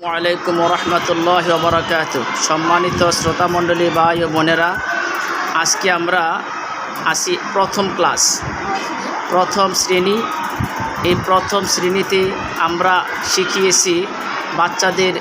ওয়ালাইকুম রহমতুল্লাহ বারাকাতু। সম্মানিত শ্রোতামণ্ডলী ভাই ও বোনেরা, আজকে আমরা আসি প্রথম ক্লাস, প্রথম শ্রেণী। এই প্রথম শ্রেণীতে আমরা শিখিয়েছি বাচ্চাদের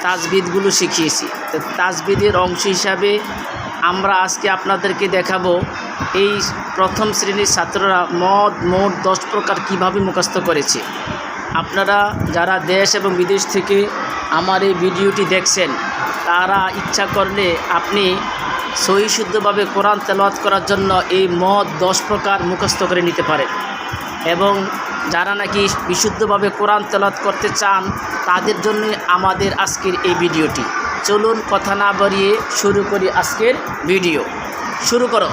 তাজবিদগুলো শিখিয়েছি। তো তাজবিদের অংশ হিসাবে আমরা আজকে আপনাদেরকে দেখাবো এই প্রথম শ্রেণীর ছাত্ররা মোট 10 প্রকার কীভাবে মুখস্থ করেছে। আপনারা যারা দেশ এবং বিদেশ থেকে আমার এই ভিডিওটি দেখছেন, তারা ইচ্ছা করলে আপনি সহি শুদ্ধভাবে কোরআন তেলাওয়াত করার জন্য এই 10 প্রকার মুখস্থ করে নিতে পারেন। এবং যারা নাকি বিশুদ্ধভাবে কোরআন তেলাওয়াত করতে চান, তাদের জন্য আমাদের আজকের এই ভিডিওটি। চলুন কথা না বাড়িয়ে শুরু করি আজকের ভিডিও। শুরু করো।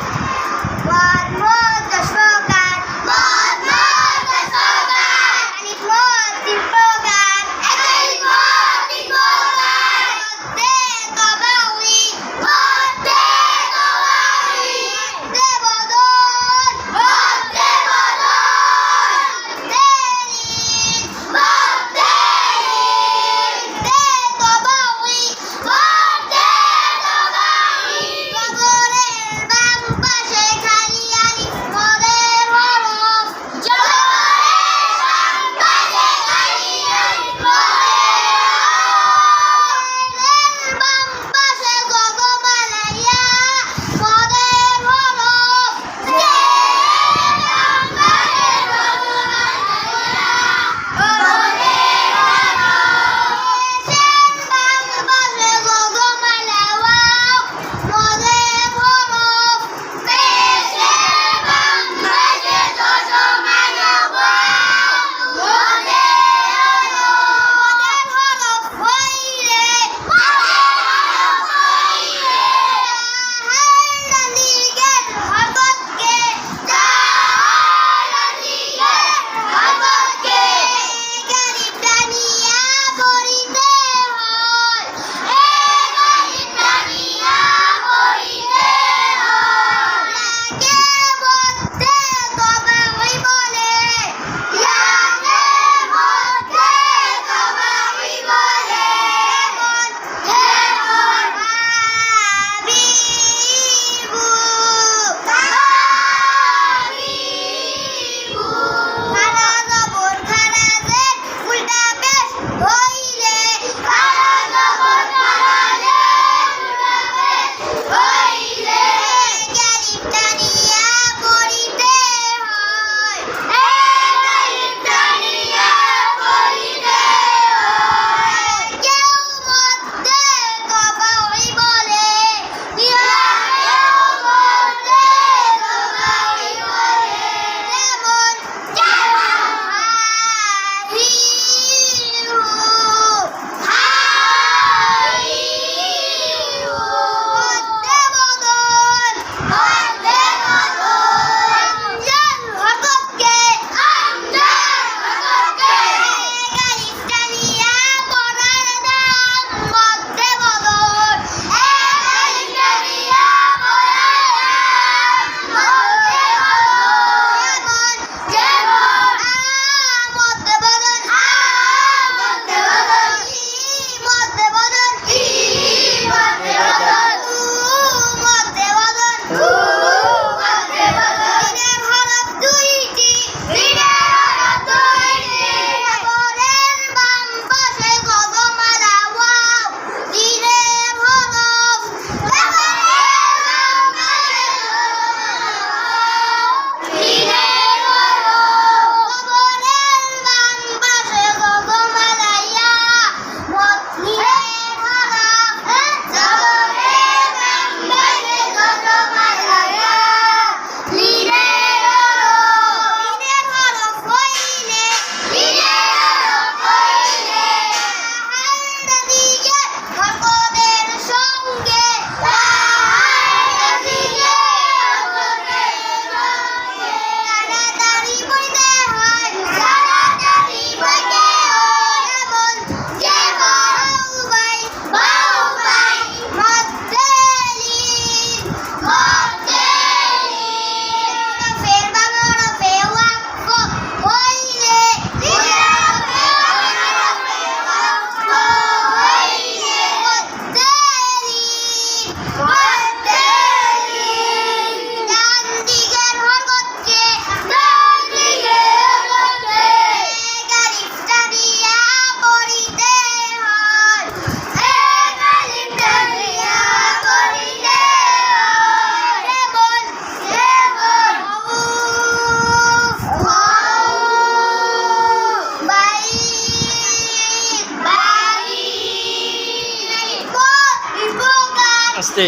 আস্তে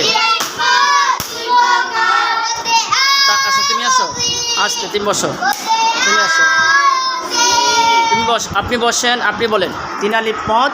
আচ্ছা তুমি আসো, আস্তে তুমি বসো, তুমি আসো, তুমি বস, আপনি বসেন, আপনি বলেন 3 আলিফ মদ।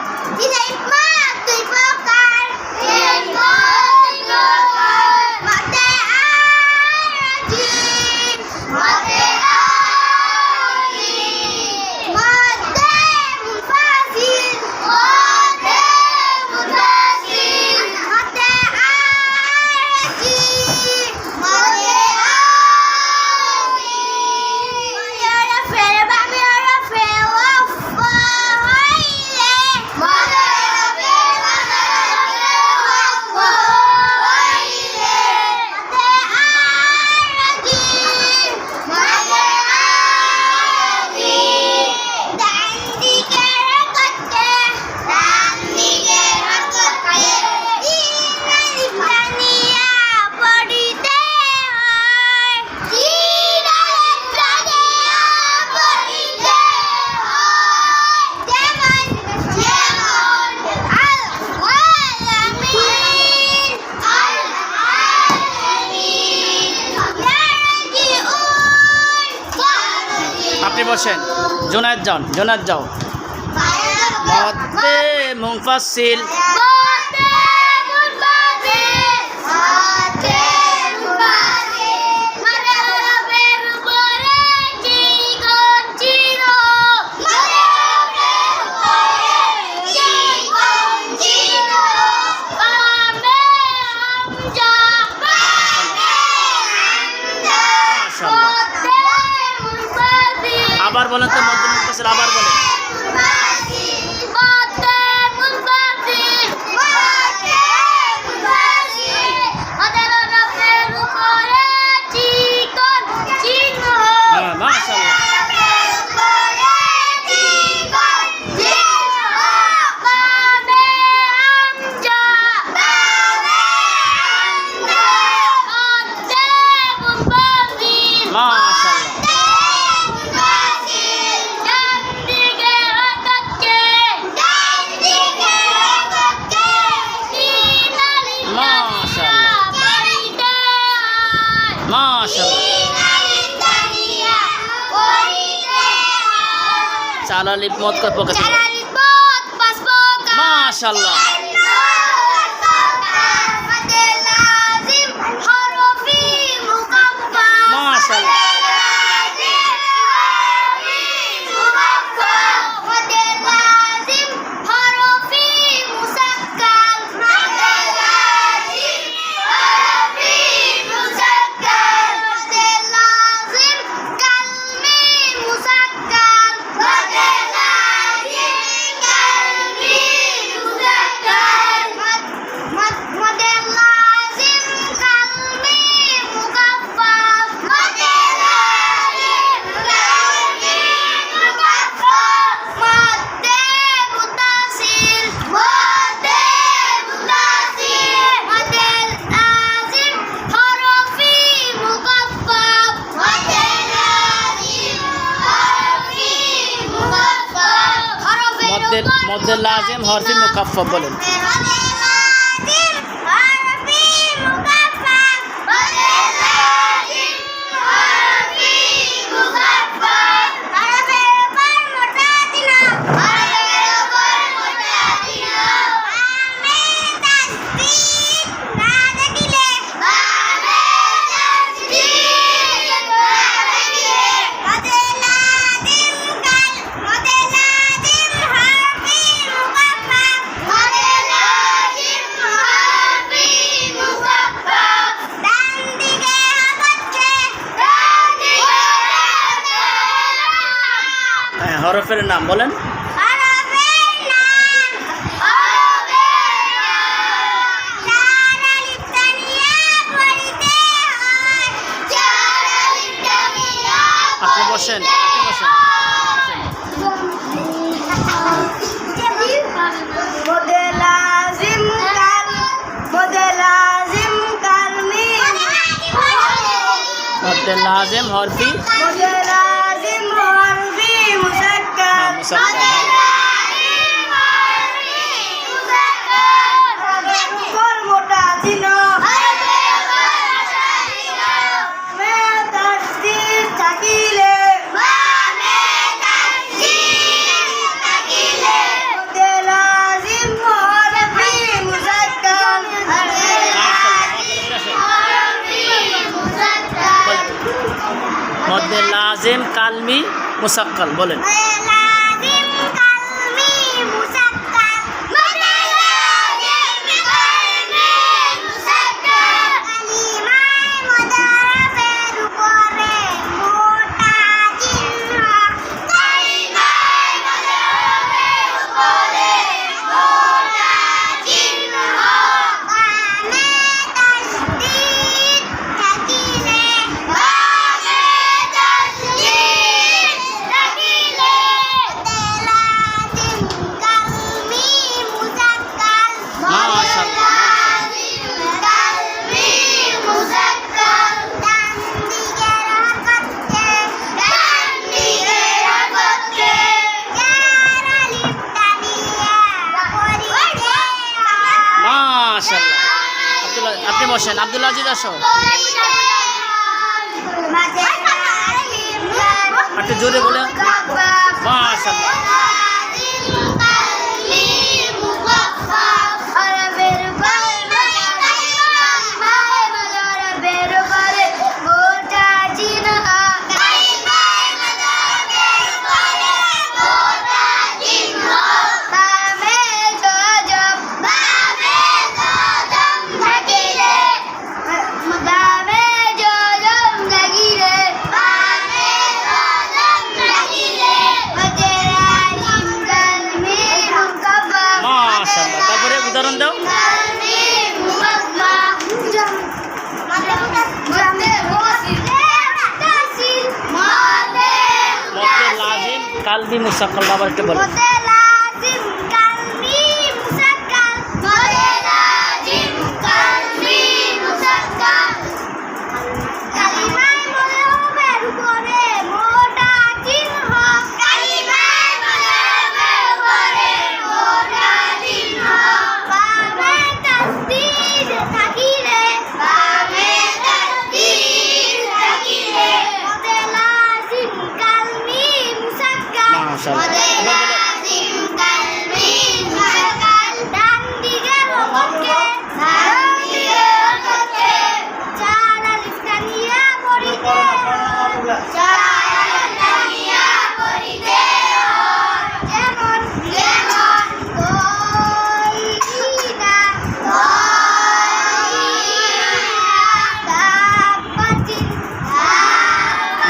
আপনি বসেন, জোনায়েদ যান, জোনায়েদ যাও। মদ্দে মুনফাসিল আবার বলেন তো, মদ্দে মুনফাসিল আবার বলেন। চার আলিফ মদ কয় প্রকার? মাশাআল্লাহ। মাশাআল্লাহ। মদ্দে লাজিম হরফি মুকাফফাফ বলেন। হরফের নাম বলেন। আপনি বসেন, আপনি বসেন। মদ্দে লাজিম হরফি মোটা লাজিম কালমি মুসাক্কাল বলেন। আপনি বসেন, আব্দুল আজিজ আসো, একটু জোরে বলে মাশাআল্লাহ। উদাহরণ দাও। লাজিম কালবি মুসাক্কাল আবার একটু বলো।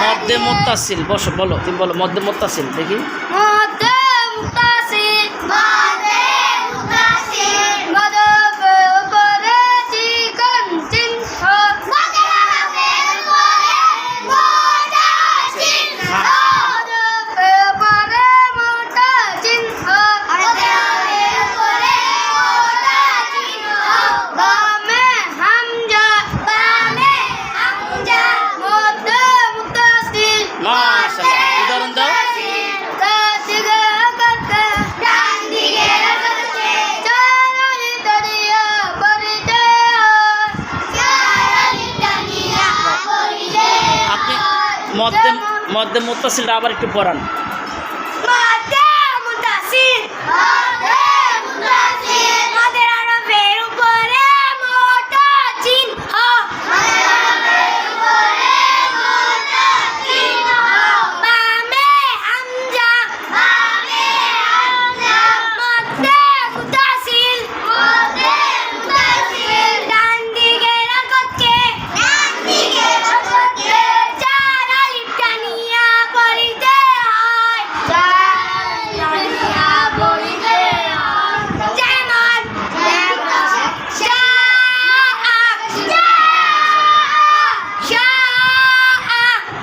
মধ্যে মুত্তাসিল বসো, বলো তুমি বলো মধ্যে মুত্তাসিল দেখি। উদাহরণ দাও। আপনি মধ্যে মুত্তাসিলটা আবার একটু পড়ান।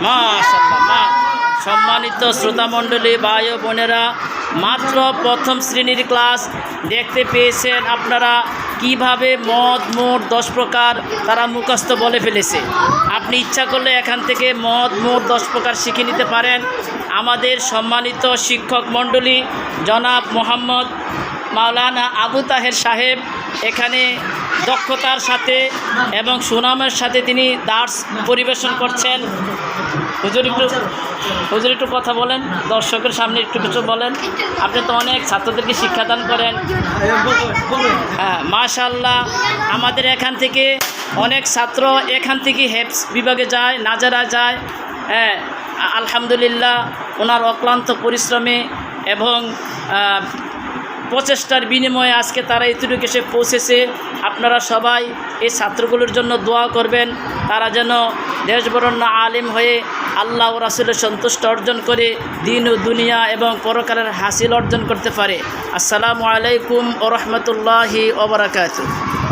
মাশাআল্লাহ। সম্মানিত শ্রোতামণ্ডলী ভাই ও বোনেরা, মাত্র প্রথম শ্রেণীর ক্লাস দেখতে পেয়েছেন আপনারা কিভাবে মদ মোট 10 প্রকার তারা মুখস্থ বলে ফেলেছে। আপনি ইচ্ছা করলে এখান থেকে মদ মোট 10 প্রকার শিখে নিতে পারেন। আমাদের সম্মানিত শিক্ষক মণ্ডলী জনাব মোহাম্মদ মাওলানা আবু তাহের সাহেব এখানে দক্ষতার সাথে এবং সুনামের সাথে তিনি দার্স পরিবেশন করছেন। হুজুর একটু কথা বলেন, দর্শকের সামনে একটু কিছু বলেন। আপনি তো অনেক ছাত্রদেরকে শিক্ষাদান করেন। হ্যাঁ মাশাআল্লাহ। আমাদের এখান থেকে অনেক ছাত্র এখান থেকে হেফজ বিভাগে যায়, নাজারা যায়। হ্যাঁ আলহামদুলিল্লাহ ওনার অক্লান্ত পরিশ্রমে এবং প্রচেষ্টার বিনিময়ে আজকে তারা এতটুকু এসে পৌঁছেছে। আপনারা সবাই এই ছাত্রগুলোর জন্য দোয়া করবেন, তারা যেন দেশবরণ্য আলেম হয়ে আল্লাহ ও রাসূলের সন্তুষ্ট অর্জন করে দিন ও দুনিয়া এবং পরকালের হাসিল অর্জন করতে পারে। আসসালামু আলাইকুম ওয়া রাহমাতুল্লাহি ওয়া বারাকাতুহু।